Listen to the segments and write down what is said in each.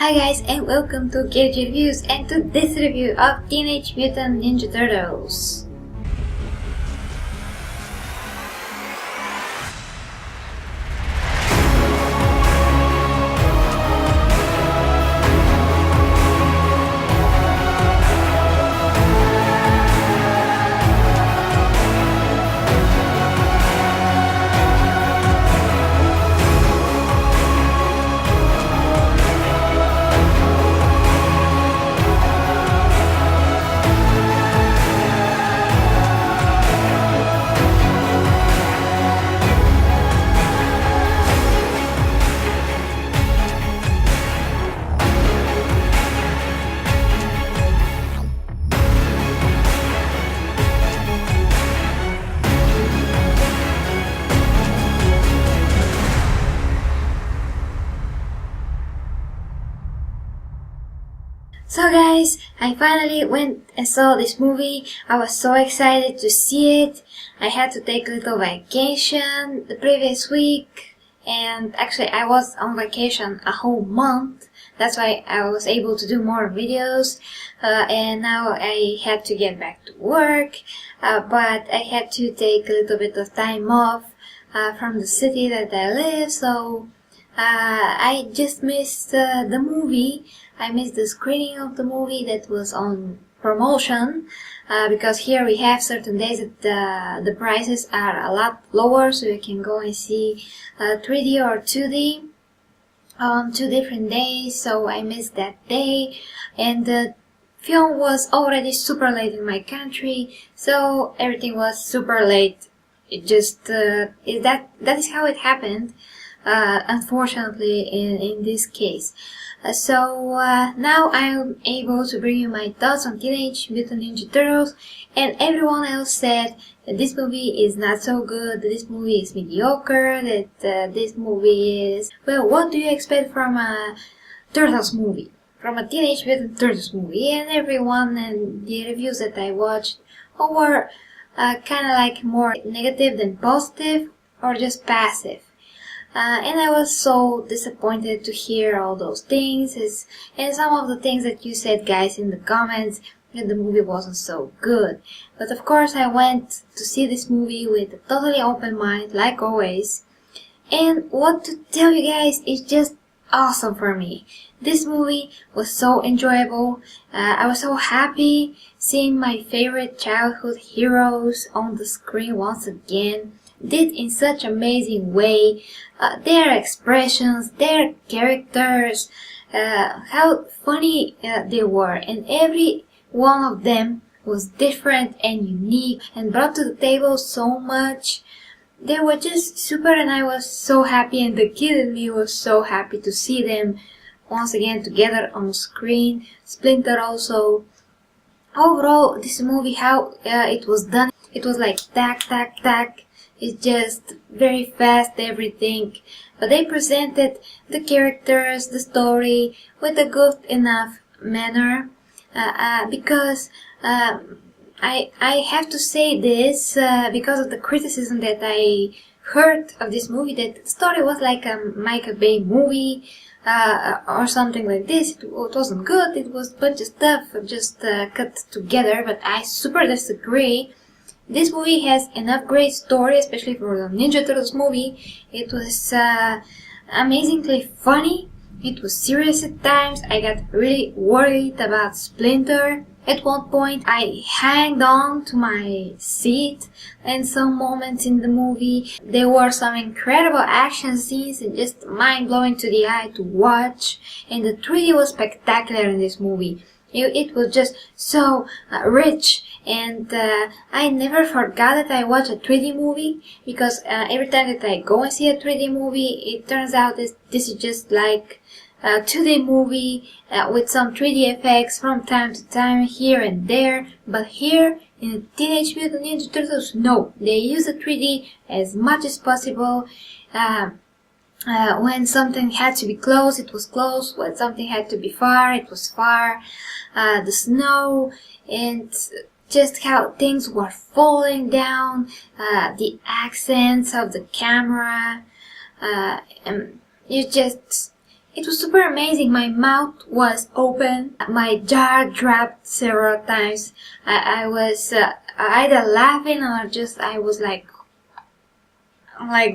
Hi guys, and welcome to Geri Reviews and to this review of Teenage Mutant Ninja Turtles. So guys, I finally went and saw this movie. I was so excited to see it. I had to take a little vacation the previous week, and actually I was on vacation a whole month. That's why I was able to do more videos, and now I had to get back to work, but I had to take a little bit of time off from the city that I live, so I just missed the movie. I missed the screening of the movie that was on promotion, because here we have certain days that the prices are a lot lower, so you can go and see 3D or 2D on 2 different days. So I missed that day, and the film was already super late in my country, so everything was super late. It just that is how it happened, unfortunately in this case. So now I'm able to bring you my thoughts on Teenage Mutant Ninja Turtles, and everyone else said that this movie is not so good, that this movie is mediocre, that this movie is... Well, what do you expect from a Turtles movie? From a Teenage Mutant Turtles movie? And everyone and the reviews that I watched were kind of like more negative than positive, or just passive. And I was so disappointed to hear all those things, and some of the things that you said, guys, in the comments, that the movie wasn't so good. But of course I went to see this movie with a totally open mind, like always. And what to tell you guys, it's just awesome for me. This movie was so enjoyable. I was so happy seeing my favorite childhood heroes on the screen once again, did in such amazing way. Their expressions, their characters, how funny they were, and every one of them was different and unique and brought to the table so much. They were just super, and I was so happy, and the kid in me was so happy to see them once again together on screen. Splinter also. Overall, this movie, how it was done, it was like tack, tack, tack. It's just very fast, everything. But they presented the characters, the story, with a good enough manner. Because I have to say this because of the criticism that I heard of this movie, that the story was like a Michael Bay movie or something like this. It wasn't good, it was a bunch of stuff just cut together, but I super disagree. This movie has enough great story, especially for the Ninja Turtles movie. It was amazingly funny. It was serious at times. I got really worried about Splinter. At one point, I hanged on to my seat in some moments in the movie. There were some incredible action scenes and just mind-blowing to the eye to watch. And the 3D was spectacular in this movie. It was just so rich, and I never forgot that I watched a 3D movie, because every time that I go and see a 3D movie, it turns out that this is just like a 2D movie with some 3D effects from time to time here and there. But here in Teenage Mutant Ninja Turtles, no, they use the 3D as much as possible. When something had to be close, it was close. When something had to be far, it was far. The snow, and just how things were falling down, the accents of the camera, and It was super amazing. My mouth was open. My jaw dropped several times. I was either laughing or just I was like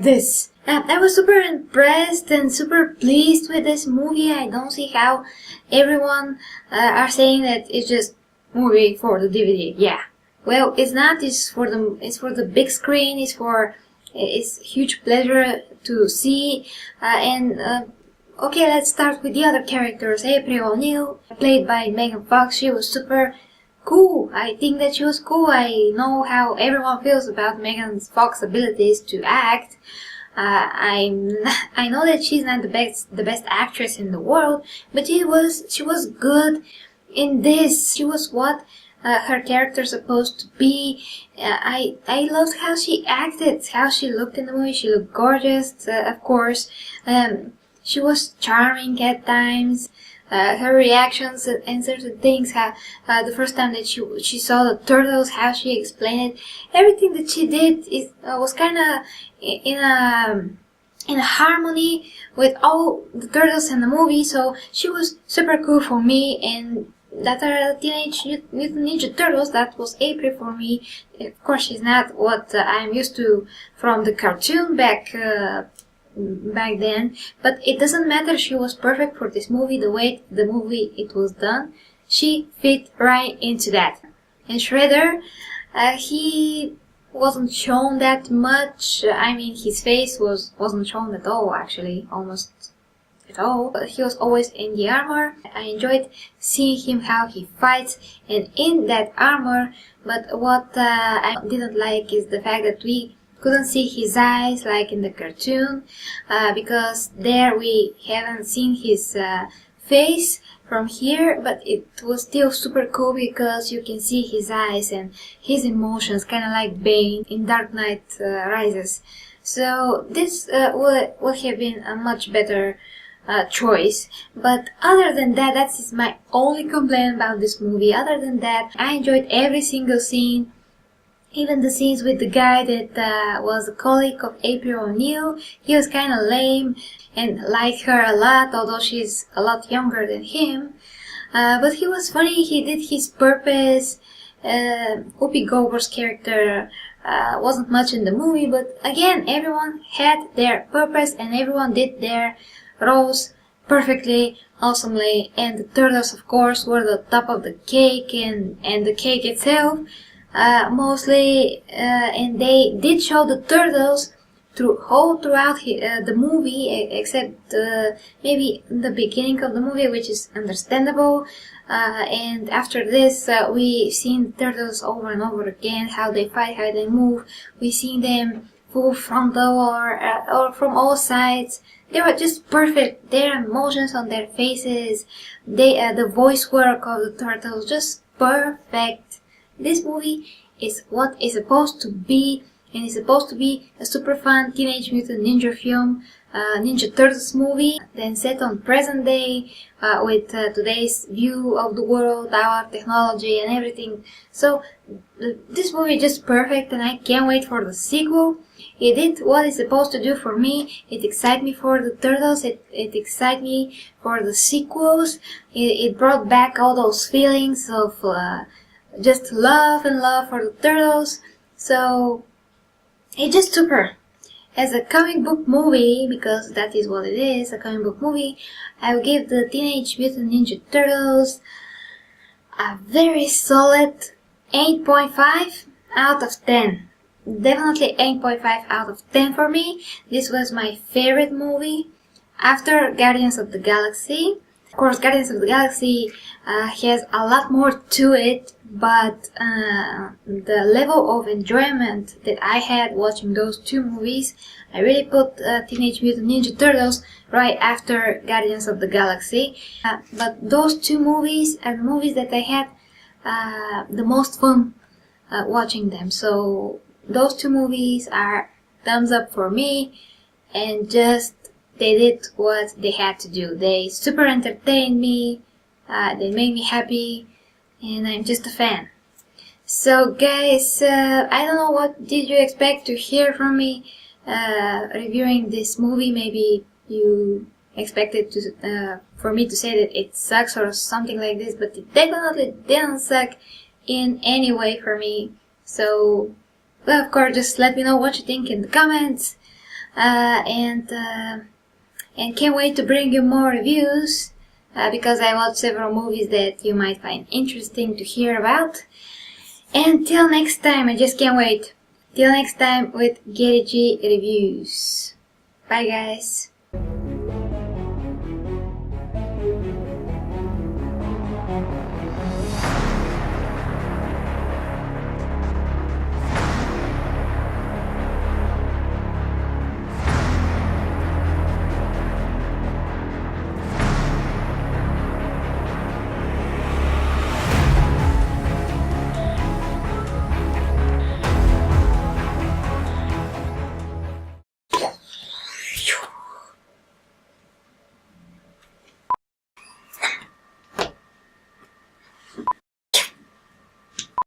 this. I was super impressed and super pleased with this movie. I don't see how everyone are saying that it's just movie for the DVD. Yeah, well, it's not. It's for the big screen. It's huge pleasure to see. Okay, let's start with the other characters. April O'Neil, played by Megan Fox. She was super cool. I think that she was cool. I know how everyone feels about Megan Fox's abilities to act. I know that she's not the best actress in the world, but she was good in this. She was what her character's supposed to be. I loved how she acted, how she looked in the movie. She looked gorgeous, of course. She was charming at times. Her reactions and certain things, how the first time that she saw the turtles, how she explained it, everything that she did was kind of in a harmony with all the turtles in the movie. So she was super cool for me, and that are Teenage Mutant Ninja Turtles. That was April for me. Of course, she's not what I'm used to from the cartoon back then, but it doesn't matter. She was perfect for this movie. The way the movie it was done, she fit right into that. And Shredder, he wasn't shown that much. I mean, his face wasn't shown at all, actually, almost at all. But he was always in the armor. I enjoyed seeing him how he fights and in that armor. But what I didn't like is the fact that we couldn't see his eyes like in the cartoon, because there we haven't seen his face from here, but it was still super cool because you can see his eyes and his emotions, kind of like Bane in Dark Knight Rises. So this would have been a much better choice. But other than that, that's my only complaint about this movie. Other than that, I enjoyed every single scene. Even the scenes with the guy that was a colleague of April O'Neil. He was kind of lame and liked her a lot, although she's a lot younger than him. But he was funny. He did his purpose. Whoopi Goldberg's character wasn't much in the movie, but again, everyone had their purpose and everyone did their roles perfectly, awesomely. And the turtles, of course, were the top of the cake, and the cake itself. Mostly, and they did show the turtles throughout the movie, except maybe in the beginning of the movie, which is understandable. And after this, we've seen the turtles over and over again, how they fight, how they move. We've seen them full frontal or from all sides. They were just perfect. Their emotions on their faces, the voice work of the turtles, just perfect. This movie is what it's supposed to be, and it's supposed to be a super fun Teenage Mutant Ninja film, Ninja Turtles movie, then set on present day, with today's view of the world, our technology and everything. So this movie is just perfect, and I can't wait for the sequel. It did what it's supposed to do for me. It excites me for the Turtles. It excites me for the sequels. It brought back all those feelings of just love and love for the Turtles. So it's just super. As a comic book movie, because that is what it is, a comic book movie, I will give the Teenage Mutant Ninja Turtles a very solid 8.5 out of 10. Definitely 8.5 out of 10 for me. This was my favorite movie after Guardians of the Galaxy. Of course, Guardians of the Galaxy has a lot more to it, but the level of enjoyment that I had watching those two movies, I really put Teenage Mutant Ninja Turtles right after Guardians of the Galaxy. But those two movies are the movies that I had the most fun watching them. So those two movies are thumbs up for me, and just they did what they had to do. They super entertained me, they made me happy, and I'm just a fan. So guys, I don't know what did you expect to hear from me reviewing this movie. Maybe you expected to for me to say that it sucks or something like this, but it definitely didn't suck in any way for me. So, well, of course, just let me know what you think in the comments, and can't wait to bring you more reviews, because I watched several movies that you might find interesting to hear about. And till next time, I just can't wait. Till next time with Geri Reviews. Bye guys.